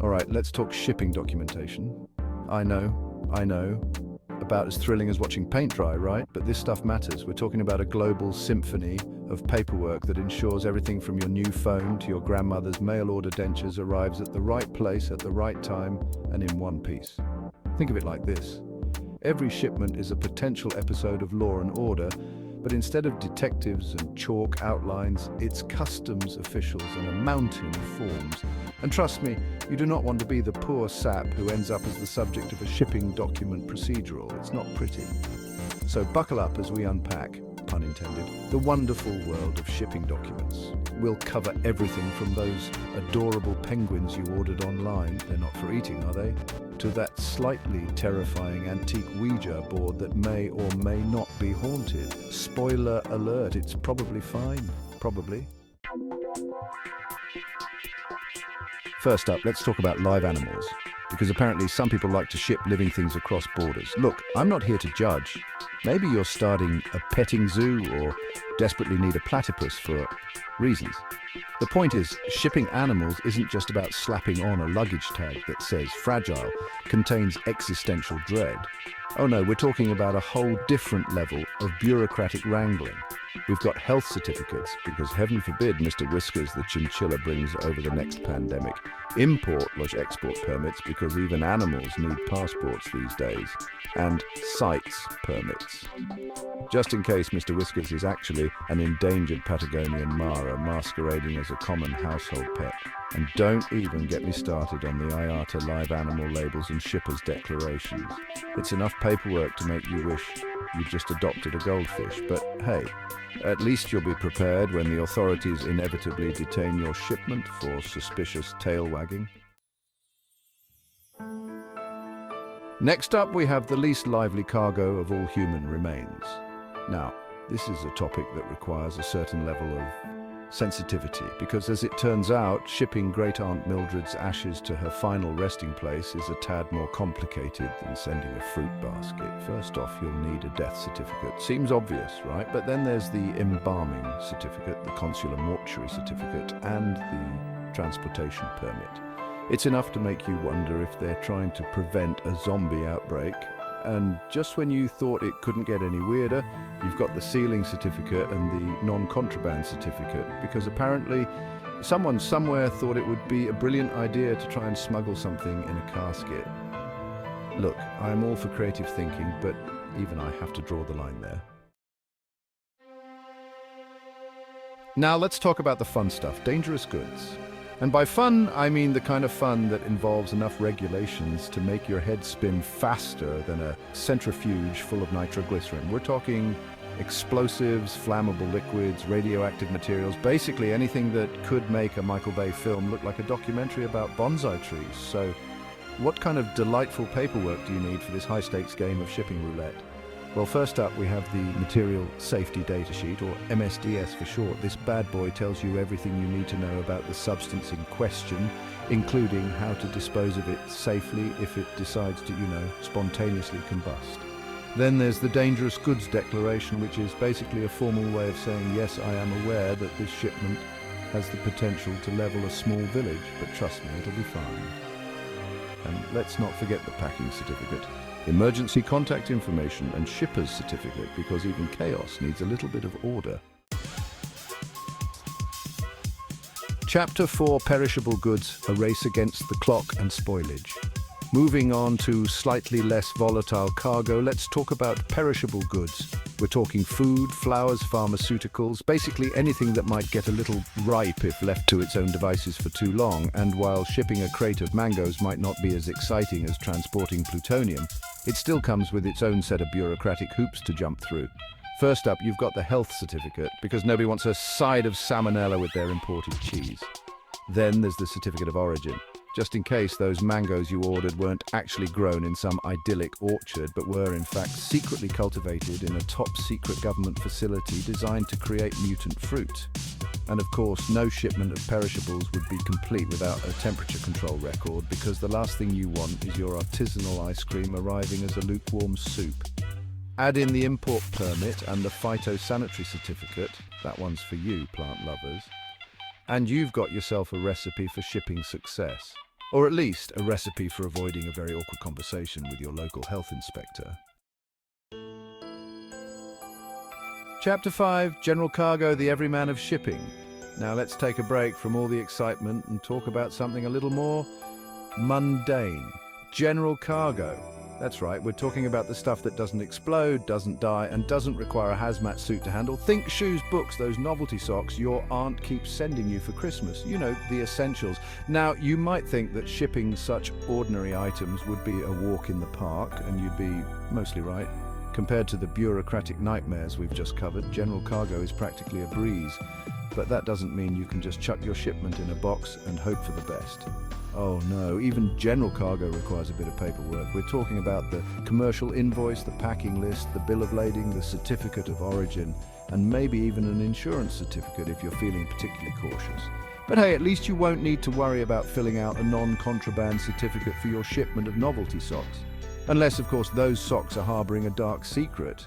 All right, let's talk shipping documentation. I know. About as thrilling as watching paint dry, right? But this stuff matters. We're talking about a global symphony of paperwork that ensures everything from your new phone to your grandmother's mail order dentures arrives at the right place at the right time and in one piece. Think of it like this. Every shipment is a potential episode of Law and Order, but instead of detectives and chalk outlines, it's customs officials and a mountain of forms. And trust me, you do not want to be the poor sap who ends up as the subject of a shipping document procedural. It's not pretty. So buckle up as we unpack, pun intended, the wonderful world of shipping documents. We'll cover everything from those adorable penguins you ordered online, they're not for eating, are they? To that slightly terrifying antique Ouija board that may or may not be haunted. Spoiler alert, it's probably fine. Probably. First up, let's talk about live animals, because apparently some people like to ship living things across borders. Look, I'm not here to judge. Maybe you're starting a petting zoo or desperately need a platypus for reasons. The point is, shipping animals isn't just about slapping on a luggage tag that says fragile, contains existential dread. Oh no, we're talking about a whole different level of bureaucratic wrangling. We've got health certificates, because heaven forbid Mr. Whiskers the chinchilla brings over the next pandemic. Import/export permits, because even animals need passports these days. And CITES permits. Just in case Mr. Whiskers is actually an endangered Patagonian mara masquerading as a common household pet. And don't even get me started on the IATA live animal labels and shippers' declarations. It's enough paperwork to make you wish you'd just adopted a goldfish. But hey, at least you'll be prepared when the authorities inevitably detain your shipment for suspicious tail wagging. Next up, we have the least lively cargo of all human remains. Now, this is a topic that requires a certain level of sensitivity, because as it turns out, shipping Great Aunt Mildred's ashes to her final resting place is a tad more complicated than sending a fruit basket. First off, you'll need a death certificate. Seems obvious, right? But then there's the embalming certificate, the consular mortuary certificate, and the transportation permit. It's enough to make you wonder if they're trying to prevent a zombie outbreak. And just when you thought it couldn't get any weirder, you've got the sealing certificate and the non-contraband certificate, because apparently someone somewhere thought it would be a brilliant idea to try and smuggle something in a casket. Look, I'm all for creative thinking, but even I have to draw the line there. Now let's talk about the fun stuff, dangerous goods. And by fun, I mean the kind of fun that involves enough regulations to make your head spin faster than a centrifuge full of nitroglycerin. We're talking explosives, flammable liquids, radioactive materials, basically anything that could make a Michael Bay film look like a documentary about bonsai trees. So what kind of delightful paperwork do you need for this high-stakes game of shipping roulette? Well, first up, we have the Material Safety Data Sheet, or MSDS for short. This bad boy tells you everything you need to know about the substance in question, including how to dispose of it safely if it decides to, spontaneously combust. Then there's the Dangerous Goods Declaration, which is basically a formal way of saying, yes, I am aware that this shipment has the potential to level a small village, but trust me, it'll be fine. And let's not forget the packing certificate, emergency contact information, and shipper's certificate, because even chaos needs a little bit of order. Chapter 4, Perishable Goods, a race against the clock and spoilage. Moving on to slightly less volatile cargo, let's talk about perishable goods. We're talking food, flowers, pharmaceuticals, basically anything that might get a little ripe if left to its own devices for too long. And while shipping a crate of mangoes might not be as exciting as transporting plutonium, it still comes with its own set of bureaucratic hoops to jump through. First up, you've got the health certificate, because nobody wants a side of salmonella with their imported cheese. Then there's the certificate of origin, just in case those mangoes you ordered weren't actually grown in some idyllic orchard, but were in fact secretly cultivated in a top-secret government facility designed to create mutant fruit. And of course, no shipment of perishables would be complete without a temperature control record, because the last thing you want is your artisanal ice cream arriving as a lukewarm soup. Add in the import permit and the phytosanitary certificate, that one's for you, plant lovers, and you've got yourself a recipe for shipping success. Or at least a recipe for avoiding a very awkward conversation with your local health inspector. Chapter 5, General Cargo, the Everyman of Shipping. Now let's take a break from all the excitement and talk about something a little more mundane. General cargo. That's right, we're talking about the stuff that doesn't explode, doesn't die, and doesn't require a hazmat suit to handle. Think shoes, books, those novelty socks your aunt keeps sending you for Christmas. You know, the essentials. Now, you might think that shipping such ordinary items would be a walk in the park, and you'd be mostly right. Compared to the bureaucratic nightmares we've just covered, general cargo is practically a breeze. But that doesn't mean you can just chuck your shipment in a box and hope for the best. Oh no, even general cargo requires a bit of paperwork. We're talking about the commercial invoice, the packing list, the bill of lading, the certificate of origin, and maybe even an insurance certificate if you're feeling particularly cautious. But hey, at least you won't need to worry about filling out a non-contraband certificate for your shipment of novelty socks. Unless, of course, those socks are harboring a dark secret.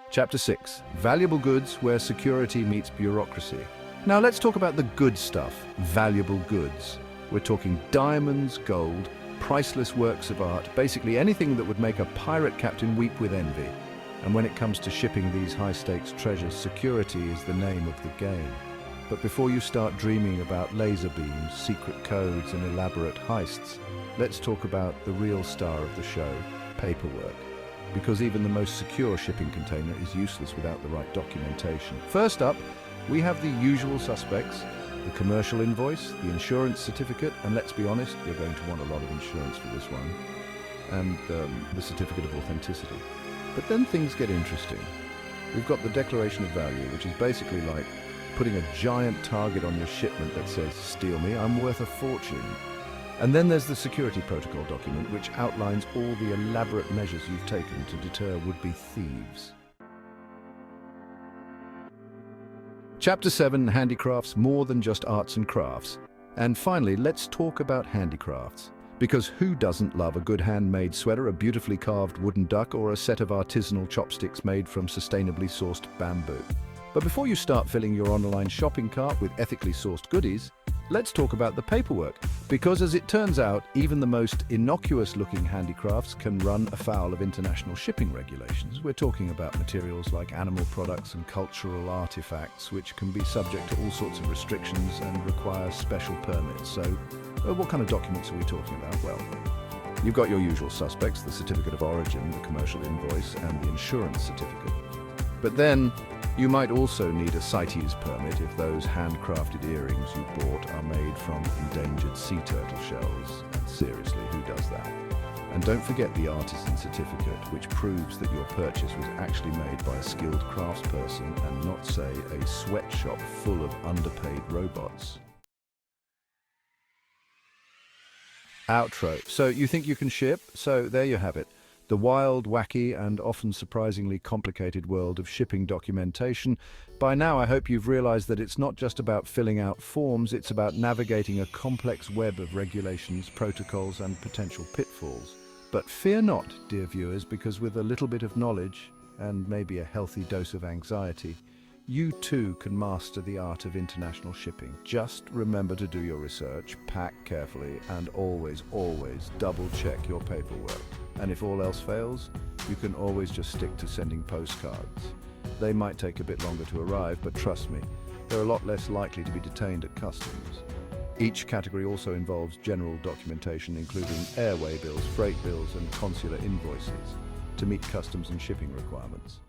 Chapter 6, Valuable Goods Where Security Meets Bureaucracy. Now let's talk about the good stuff, valuable goods. We're talking diamonds, gold, priceless works of art, basically anything that would make a pirate captain weep with envy. And when it comes to shipping these high-stakes treasures, security is the name of the game. But before you start dreaming about laser beams, secret codes, and elaborate heists, let's talk about the real star of the show, paperwork. Because even the most secure shipping container is useless without the right documentation. First up, we have the usual suspects, the commercial invoice, the insurance certificate, and let's be honest, you're going to want a lot of insurance for this one, and the certificate of authenticity. But then things get interesting. We've got the declaration of value, which is basically like putting a giant target on your shipment that says, "Steal me, I'm worth a fortune." And then there's the security protocol document, which outlines all the elaborate measures you've taken to deter would-be thieves. Chapter 7, Handicrafts, more than just arts and crafts. And finally, let's talk about handicrafts. Because who doesn't love a good handmade sweater, a beautifully carved wooden duck, or a set of artisanal chopsticks made from sustainably sourced bamboo? But before you start filling your online shopping cart with ethically sourced goodies, let's talk about the paperwork. Because as it turns out, even the most innocuous-looking handicrafts can run afoul of international shipping regulations. We're talking about materials like animal products and cultural artifacts, which can be subject to all sorts of restrictions and require special permits. So, what kind of documents are we talking about? Well, you've got your usual suspects, the certificate of origin, the commercial invoice, and the insurance certificate. But then, you might also need a CITES permit if those handcrafted earrings you bought are made from endangered sea turtle shells. And seriously, who does that? And don't forget the artisan certificate, which proves that your purchase was actually made by a skilled craftsperson and not, say, a sweatshop full of underpaid robots. Outro. So you think you can ship? So there you have it. The wild, wacky, and often surprisingly complicated world of shipping documentation. By now, I hope you've realized that it's not just about filling out forms, it's about navigating a complex web of regulations, protocols, and potential pitfalls. But fear not, dear viewers, because with a little bit of knowledge, and maybe a healthy dose of anxiety, you too can master the art of international shipping. Just remember to do your research, pack carefully, and always, always double-check your paperwork. And if all else fails, you can always just stick to sending postcards. They might take a bit longer to arrive, but trust me, they're a lot less likely to be detained at customs. Each category also involves general documentation, including airway bills, freight bills, and consular invoices, to meet customs and shipping requirements.